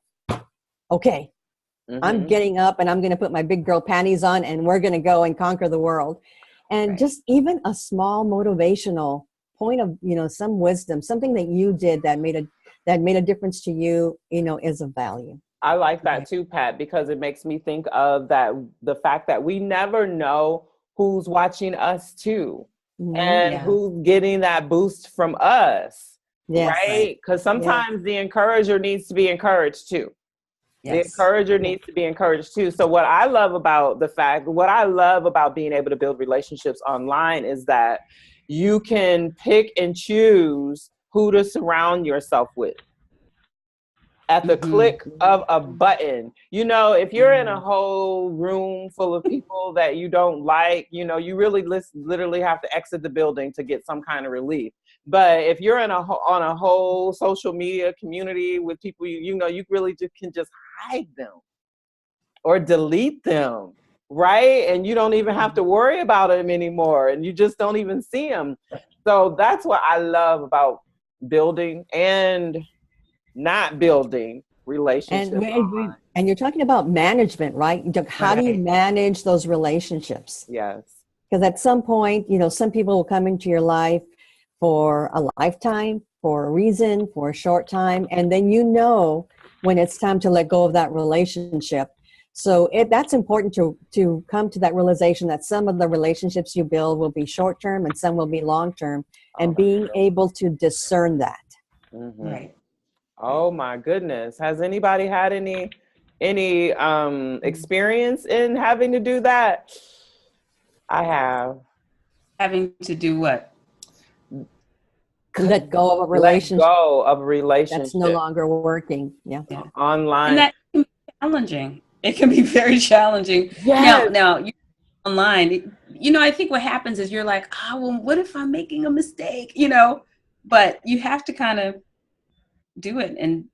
okay, I'm getting up and I'm going to put my big girl panties on and we're going to go and conquer the world. And just even a small motivational point of, you know, some wisdom, something that you did that made a difference to you, you know, is of value. I like that too, Pat, because it makes me think of the fact that we never know who's watching us too, and who's getting that boost from us, right? Because sometimes the encourager needs to be encouraged too. The encourager needs to be encouraged too. So what I love about being able to build relationships online is that you can pick and choose who to surround yourself with at the click of a button. You know, if you're in a whole room full of people that you don't like, you know, you really literally have to exit the building to get some kind of relief. But if you're in on a whole social media community with people, you know, you really just can just hide them or delete them, right? And you don't even have to worry about them anymore, and you just don't even see them. So that's what I love about building and not building relationships. And you're talking about management, right? How do you manage those relationships? Yes. Because at some point, you know, some people will come into your life for a lifetime, for a reason, for a short time, and then you know when it's time to let go of that relationship. So that's important to come to that realization that some of the relationships you build will be short term and some will be long term, and being able to discern that. Mm-hmm. Right. Oh my goodness. Has anybody had any experience in having to do that? I have. Having to do what? Let go of a relationship. Let go of a relationship. That's no longer working. Yeah. Online. And that can be challenging. It can be very challenging. Yes. Now you're online, you know, I think what happens is you're like, well, what if I'm making a mistake? You know, but you have to kind of do it and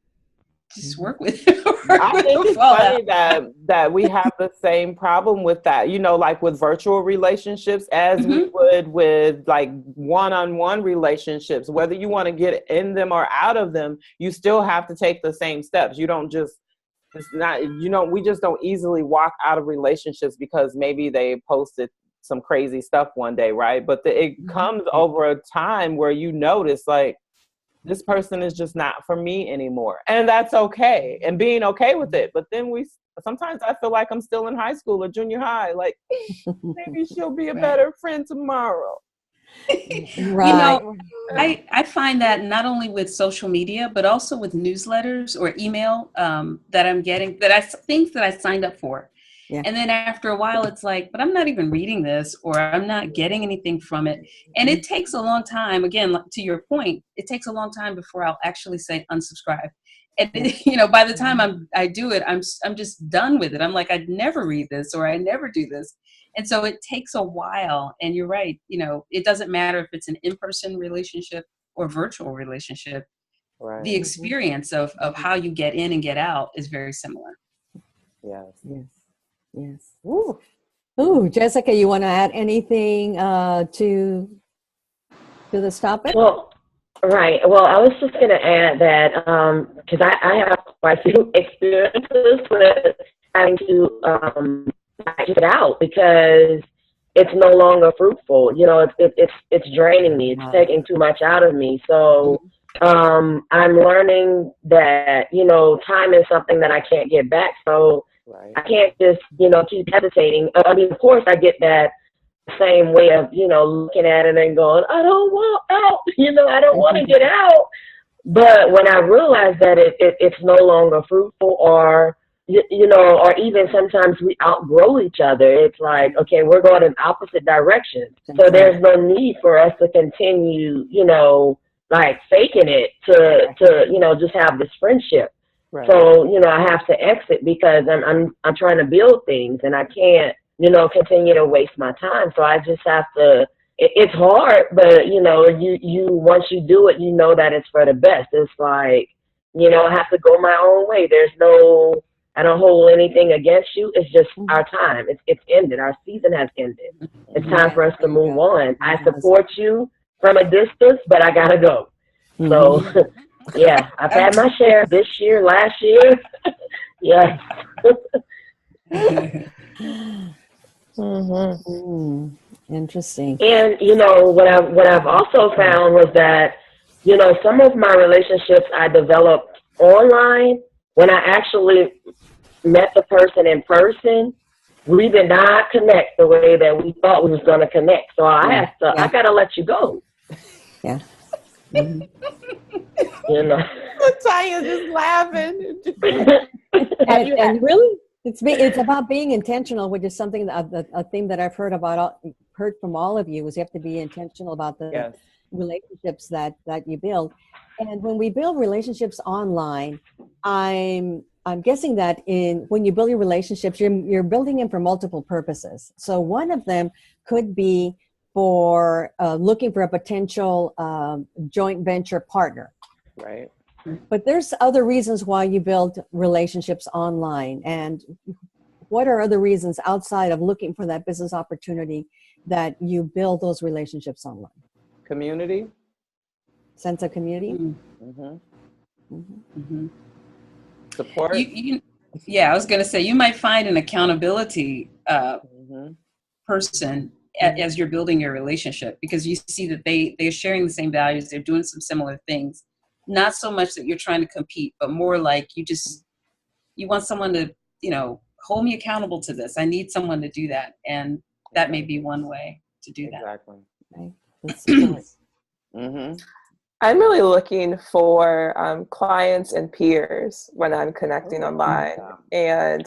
just work with it. I think it's funny that we have the same problem with that, you know, like with virtual relationships as we would with like one-on-one relationships. Whether you want to get in them or out of them, you still have to take the same steps. You don't just, it's not, you know, we just don't easily walk out of relationships because maybe they posted some crazy stuff one day, right? But it comes over a time where you notice like, this person is just not for me anymore. And that's okay. And being okay with it. But then sometimes I feel like I'm still in high school or junior high. Like, maybe she'll be a better friend tomorrow. Right. You know, I find that not only with social media, but also with newsletters or email that I'm getting, things that I signed up for. Yeah. And then after a while, it's like, but I'm not even reading this, or I'm not getting anything from it. And it takes a long time. Again, to your point, it takes a long time before I'll actually say unsubscribe. And you know, by the time I do it, I'm just done with it. I'm like, I'd never read this, or I never do this. And so it takes a while. And you're right. You know, it doesn't matter if it's an in-person relationship or virtual relationship. Right. The experience of how you get in and get out is very similar. Yes. Yes. Ooh, Jessica, you want to add anything to this topic? Well, right. Well, I was just going to add that because I have quite a few experiences with having to get it out because it's no longer fruitful. You know, it's draining me. It's taking too much out of me. So I'm learning that, you know, time is something that I can't get back. So I can't just, you know, keep hesitating. I mean, of course, I get that same way of, you know, looking at it and going, I don't want out, you know, I don't want to get out. But when I realize that it's no longer fruitful, or, you know, or even sometimes we outgrow each other, it's like, okay, we're going in opposite directions. So there's no need for us to continue, you know, like faking it to, you know, just have this friendship. Right. So, you know, I have to exit because I'm trying to build things and I can't, you know, continue to waste my time. So I just have to, it's hard, but you know, you once you do it, you know that it's for the best. It's like, you know, I have to go my own way. I don't hold anything against you. It's just our time. It's ended. Our season has ended. It's time for us to move on. I support you from a distance, but I gotta go. So yeah, I've had my share this year, last year. Yeah. Interesting. And you know what I've also found was that, you know, some of my relationships I developed online. When I actually met the person in person, we did not connect the way that we thought we was going to connect. So I gotta let you go. Yeah. You know, Tanya's just laughing. and really, it's about being intentional, which is something that a theme that I've heard from all of you is you have to be intentional about the relationships that you build. And when we build relationships online, I'm guessing that when you build your relationships, you're building them for multiple purposes. So one of them could be for looking for a potential joint venture partner. Right. But there's other reasons why you build relationships online. And what are other reasons outside of looking for that business opportunity that you build those relationships online? Community. Sense of community? Support. Yeah, I was going to say, you might find an accountability person as you're building your relationship, because you see that they're sharing the same values, they're doing some similar things. Not so much that you're trying to compete, but more like you want someone to, hold me accountable to this. I need someone to do that. And that may be one way to do that. Exactly. Right. I'm really looking for clients and peers when I'm connecting online,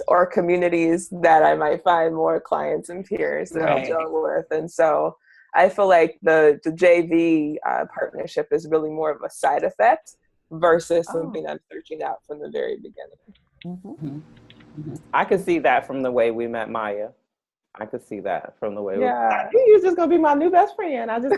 or communities that I might find more clients and peers that I'll deal with. And so I feel like the JV partnership is really more of a side effect versus something I'm searching out from the very beginning. I could see that from the way we met Maya. I could see that from the way Yeah. you're just gonna be my new best friend. I just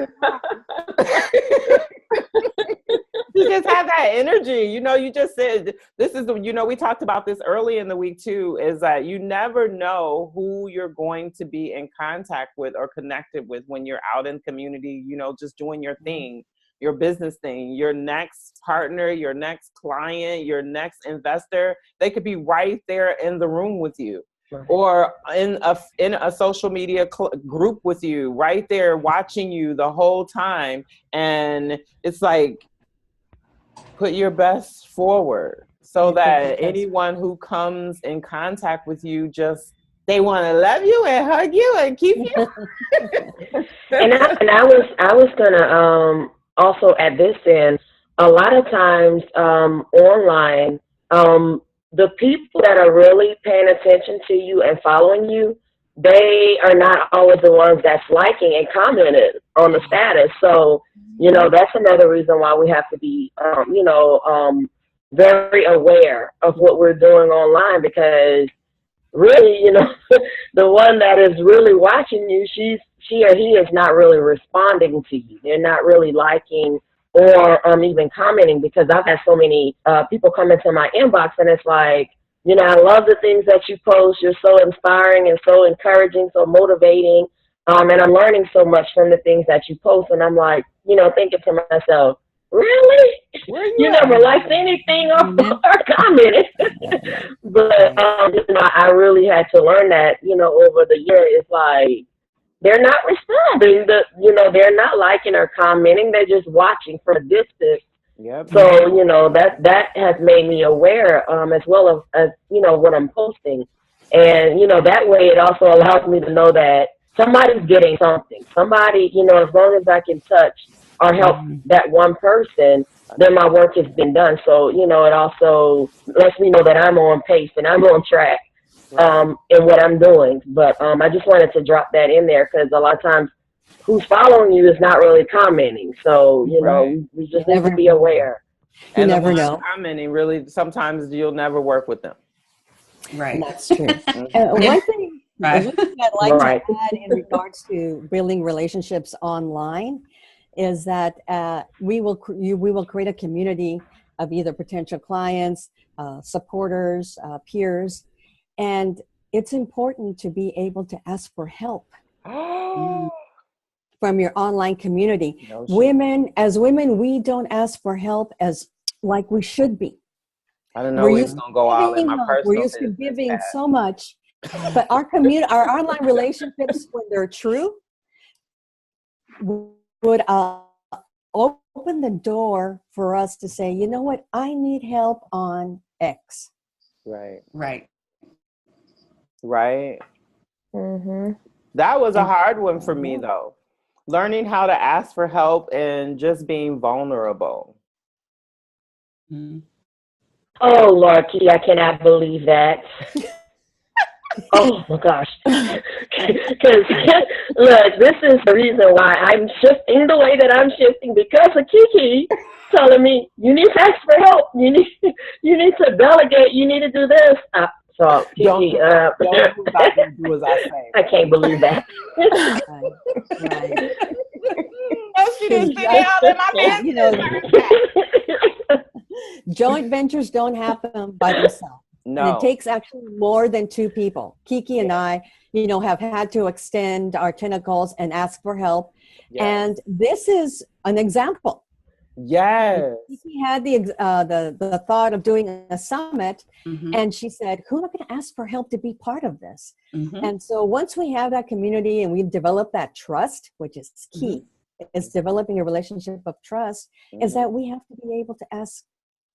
you just have that energy. You just said this is we talked about this early in the week too, is that you never know who you're going to be in contact with or connected with when you're out in community, just doing your thing, your business thing. Your next partner, your next client, your next investor, they could be right there in the room with you. Or in a social media group with you, right there watching you the whole time. And it's like, put your best forward so that anyone who comes in contact with you, they want to love you and hug you and keep you. And I was gonna also add this in. A lot of times online, the people that are really paying attention to you and following you, they are not always the ones that's liking and commenting on the status. So, that's another reason why we have to be, very aware of what we're doing online, because really, the one that is really watching you, she or he is not really responding to you. They're not really liking or even commenting, because I've had so many people come into my inbox and it's like, I love the things that you post. You're so inspiring and so encouraging, so motivating. And I'm learning so much from the things that you post. And I'm like, thinking to myself, really? You never liked anything or commented. But, I really had to learn that, over the year. It's like, they're not responding. They're not liking or commenting. They're just watching from a distance. Yep. So, that has made me aware as well as what I'm posting. And, that way it also allows me to know that somebody's getting something. Somebody, as long as I can touch or help that one person, then my work has been done. So, it also lets me know that I'm on pace and I'm on track. In what I'm doing. But I just wanted to drop that in there, because a lot of times who's following you is not really commenting. So, we just need to be aware. You never know. Commenting, really, sometimes you'll never work with them. Right. That's true. One thing I'd like to add in regards to building relationships online is that we will create a community of either potential clients, supporters, peers. And it's important to be able to ask for help from your online community. As women, we don't ask for help like we should be. I don't know. We're used to go out in my personal We're used to giving so much, but our online relationships, when they're true, would open the door for us to say, you know what, I need help on X. Right. That was a hard one for me, though. Learning how to ask for help and just being vulnerable. Oh, Lord, I cannot believe that. Oh, my gosh. Because, look, this is the reason why I'm shifting the way that I'm shifting, because of KeeKee telling me, you need to ask for help. You need to delegate. You need to do this. So, Don't KeeKee, do as I do, do as I say. I can't believe that. Right. No, she didn't say it out in my You know, joint ventures don't happen by themselves. No. And it takes actually more than two people. KeeKee and I, you know, have had to extend our tentacles and ask for help. Yes. And this is an example. Yes. KeeKee had the thought of doing a summit, Mhm. and she said, who am I going to ask for help to be part of this? Mhm. And so once we have that community and we've developed that trust, which is key, is developing a relationship of trust, is that we have to be able to ask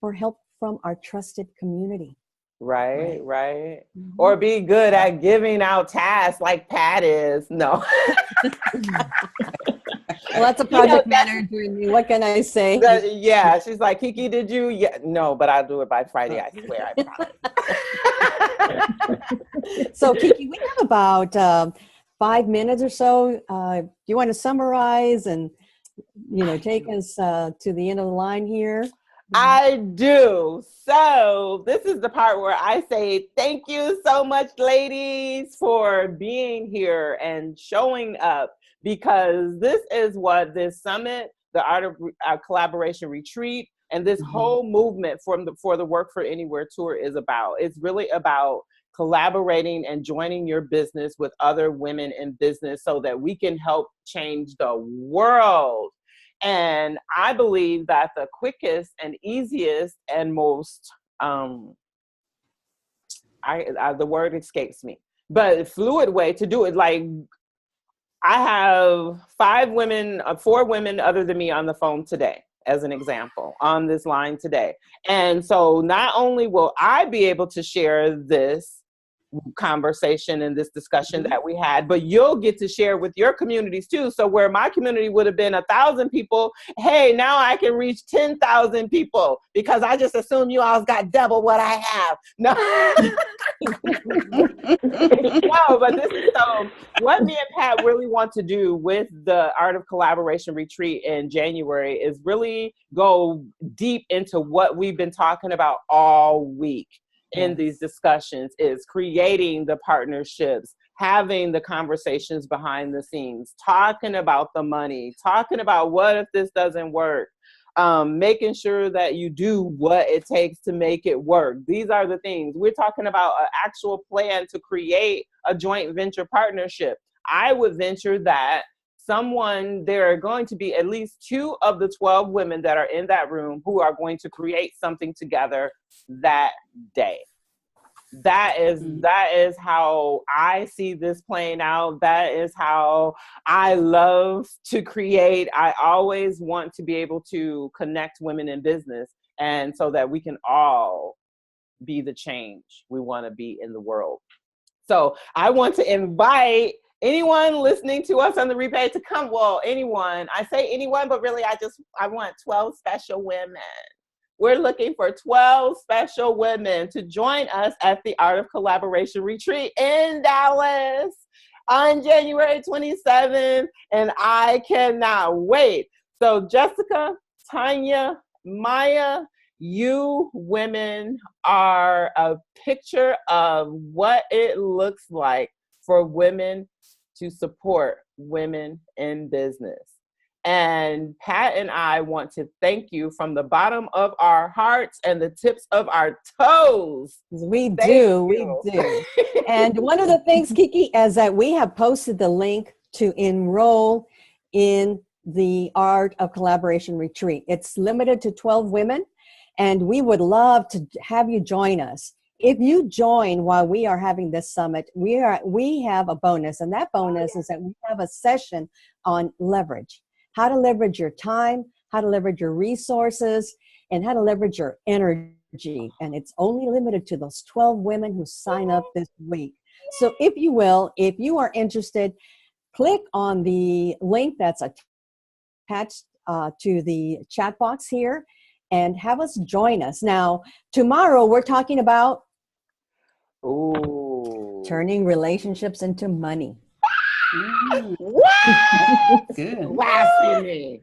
for help from our trusted community. Right. Or be good at giving out tasks like Pat is. No. Well, that's a project manager in me. What can I say? Yeah, she's like, KeeKee, did you? Yeah, no, but I'll do it by Friday. I swear, I promise. So, KeeKee, we have about 5 minutes or so. Do you want to summarize and, you know, take us to the end of the line here? I do. So this is the part where I say thank you so much, ladies, for being here and showing up, because this is what this summit, the Art of Collaboration Retreat, and this whole movement for the Work for Anywhere tour is about. It's really about collaborating and joining your business with other women in business so that we can help change the world. And I believe that the quickest and easiest and most, the word escapes me, but fluid way to do it. Like, I have 4 women other than me on the phone today, as an example, on this line today. And so not only will I be able to share this conversation and this discussion that we had, but you'll get to share with your communities too. So where my community would have been 1,000 people, hey, now I can reach 10,000 people because I just assume you all got double what I have. No, no, but this is so. What me and Pat really want to do with the Art of Collaboration Retreat in January is really go deep into what we've been talking about all week in these discussions, is creating the partnerships, having the conversations behind the scenes, talking about the money, talking about what if this doesn't work, making sure that you do what it takes to make it work. These are the things. We're talking about an actual plan to create a joint venture partnership. I would venture that there are going to be at least 2 of the 12 women that are in that room who are going to create something together that day. That is how I see this playing out. That is how I love to create. I always want to be able to connect women in business, and so that we can all be the change we want to be in the world. So I want to invite anyone listening to us on the replay to come. Well, anyone. I say anyone, but really I want 12 special women. We're looking for 12 special women to join us at the Art of Collaboration Retreat in Dallas on January 27th. And I cannot wait. So Jessica, Tanya, Maya, you women are a picture of what it looks like for women to support women in business. And Pat and I want to thank you from the bottom of our hearts and the tips of our toes. We do. And one of the things, KeeKee, is that we have posted the link to enroll in the Art of Collaboration Retreat. It's limited to 12 women, and we would love to have you join us. If you join while we are having this summit, we have a bonus, and that bonus is that we have a session on leverage. How to leverage your time, how to leverage your resources, and how to leverage your energy. And it's only limited to those 12 women who sign up this week. So if you are interested, click on the link that's attached to the chat box here and have us join us. Now, tomorrow we're talking about turning relationships into money. What? Good. Blasphemy.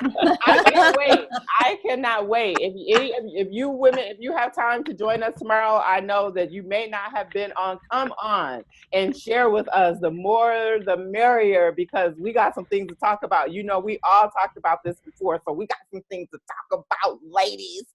I can't wait. I cannot wait. If you women, if you have time to join us tomorrow, I know that you may not have been on. Come on and share with us. The more, the merrier, because we got some things to talk about. You know, we all talked about this before, so we got some things to talk about, ladies.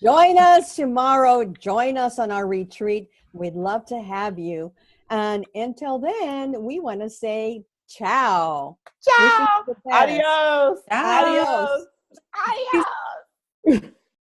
Join us tomorrow. Join us on our retreat. We'd love to have you. And until then, we want to say ciao. Ciao. Adios. Adios. Adios. Adios.